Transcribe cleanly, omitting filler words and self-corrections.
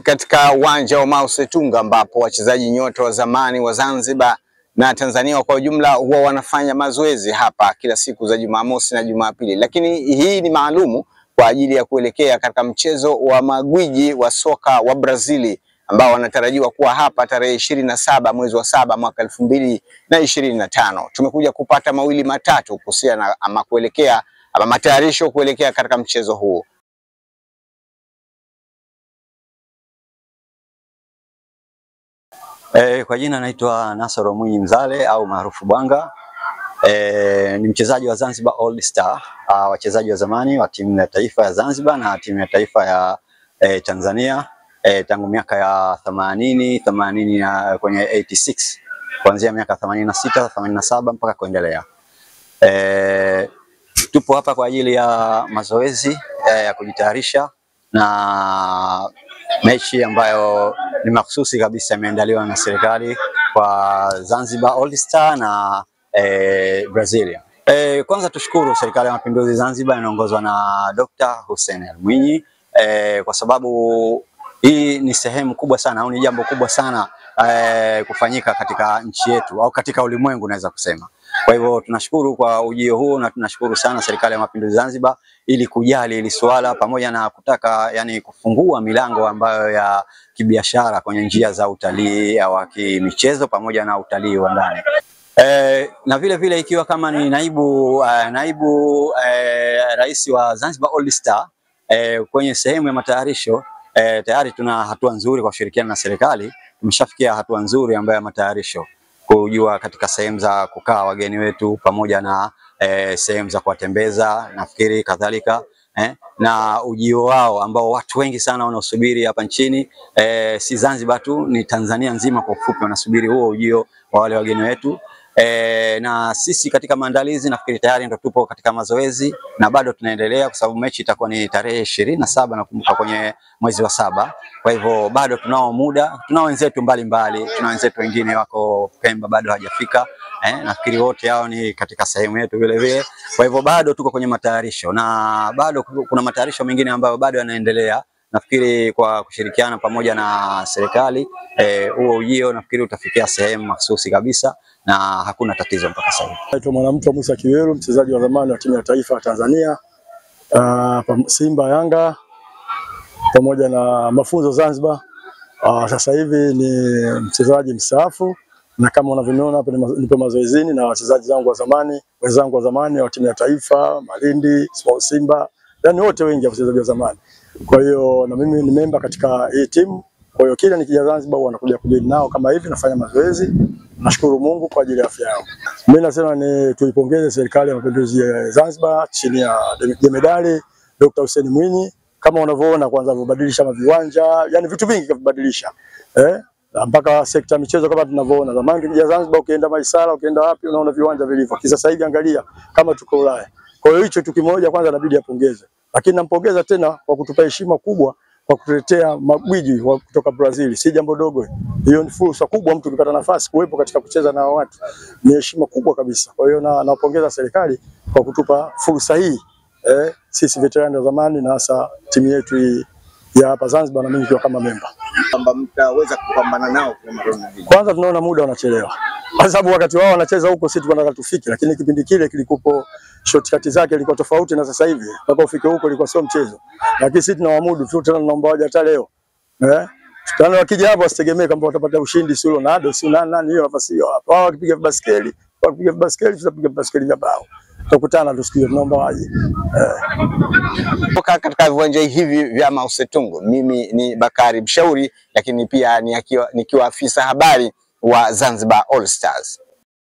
katika uwanja wa Mao Setunga ambapo wachezaji nyota wa zamani wa Zanzibar na Tanzania kwa ujumla huwa wanafanya mazoezi hapa kila siku za Jumamosi na Jumapili. Lakini hii ni maalumu kwa ajili ya kuelekea katika mchezo wa magwiji wa soka wa Brazili ambao wanatarajiwa kuwa hapa tarehe 27 mwezi wa 7 mwaka 2025. Tumekuja kupata mawili matatu kuhusiana ama kuelekea ama matayarisho kuelekea katika mchezo huu. Kwa jina naitwa Nasoro Mwinyi Mzale au maarufu Bwanga. Ni mchezaji wa Zanzibar All Star, wachezaji wa zamani wa timu ya taifa ya Zanzibar na timu ya taifa ya Tanzania tangu miaka ya 80 kwenye 86, kuanzia miaka 86, 87 mpaka kuendelea. Tupo hapa kwa ajili ya mazoezi ya kujitayarisha na mechi ambayo ni mahususi kabisa imeandaliwa na serikali kwa Zanzibar All Star na Brasilia. Kwanza tushukuru serikali ya Mapinduzi Zanzibar inaongozwa na Dr. Hussein Ali Mwinyi kwa sababu hii ni sehemu kubwa sana au ni jambo kubwa sana kufanyika katika nchi yetu au katika ulimwengu naweza kusema. Kwa hivyo tunashukuru kwa ujio huu na tunashukuru sana serikali ya Mapinduzi Zanzibar ili kujali ili swala pamoja na kutaka kufungua milango ambayo ya kibiashara kwenye njia za utalii au kimichezo pamoja na utalii wa ndani. Na vile vile ikiwa kama ni naibu rais wa Zanzibar All Star kwenye sehemu ya matayarisho tayari tuna hatua nzuri kwa kushirikiana na serikali. Tumeshafikia hatua nzuri ambayo ya matayarisho kujua katika sehemu za kukaa wageni wetu pamoja na sehemu za kuwatembeza nafikiri kadhalika na ujio wao ambao watu wengi sana wanaosubiri hapa nchini, si Zanzibar tu, ni Tanzania nzima kwa ufupi wanasubiri huo ujio wa wale wageni wetu. Na sisi katika maandalizi nafikiri tayari ndo tupo katika mazoezi na bado tunaendelea kwa sababu mechi itakuwa ni tarehe 27 nakumbuka kwenye mwezi wa 7. Kwa hivyo bado tunao muda, tunao wenzetu mbalimbali, tunao wenzetu wengine wako Pemba bado hajafika. Nafikiri wote hao ni katika sehemu yetu vile vile. Kwa hivyo bado tuko kwenye matayarisho na bado kuna matayarisho mengine ambayo bado yanaendelea. Nafikiri kwa kushirikiana pamoja na serikali huo ujio nafikiri utafikia sehemu mahsusi kabisa na hakuna tatizo mpaka sasa hivi. Naitwa Mwanamto Musa Kiweru, mchezaji wa zamani wa timu ya taifa ya Tanzania, Simba, Yanga pamoja na mafunzo Zanzibar. Sasa hivi ni mchezaji mstaafu na kama unavyoona hapa nipo mazoezini na wachezaji zangu wa zamani, wenzangu wa zamani wa timu ya taifa, Malindi, Simba, yani wote wengi wachezaji wa zamani. Kwa hiyo na mimi ni member katika hii timu. Kwa hiyo kila nikija Zanzibar wanakuja kujeni nao kama hivi nafanya mazoezi. Nashukuru Mungu kwa ajili ya afya yangu. Mimi nasema ni tuipongeze serikali ya Mapinduzi ya Zanzibar chini ya Jemedari Dr. Hussein Mwinyi, kama unavyoona kwanza kubadilisha viwanja, yani vitu vingi kuvibadilisha. Mpaka sekta michezo kama tunavyoona. Zamani tukija Zanzibar ukienda Maisara, ukienda wapi unaona viwanja vilivyo. Sasa hivi angalia kama tuko Ulaya. Kwa hiyo hicho tu kimoja kwanza inabidi apongeze. Lakini nampongeza tena kwa kutupa heshima kubwa kwa kutuletea magwiji kutoka Brazil. Si jambo dogo. Hiyo ni fursa kubwa mtu ukipata nafasi kuwepo katika kucheza na watu. Ni heshima kubwa kabisa. Kwa hiyo napongeza serikali kwa kutupa fursa hii. Sisi veterani wa zamani na hasa timu yetu hii ya hapa Zanzibar na mimi nikiwa kama member. Kwamba mtaweza kupambana nao kwa mara nyingine. Kwanza tunaona muda wanachelewa. Kwa sababu wakati wao wanacheza huko sisi tunataka tufike, lakini kipindi kile kilikupo shortcut zake ilikuwa tofauti na sasa hivi. Mpaka ufike huko ilikuwa sio mchezo. Lakini sisi tunawamudu tu, tena tunaomba waje hata leo. Tena wakija hapo wasitegemee kama watapata ushindi sio Ronaldo, sio nani hiyo nafasi hiyo hapo. Wao wakipiga baskeli, tutapiga baskeli ya bao. Tutakutana tusikie, tunaomba waje. Kutoka katika viwanja hivi vya Mao Setunga, mimi ni Bakari Mshauri, lakini pia nikiwa afisa habari wa Zanzibar All Stars.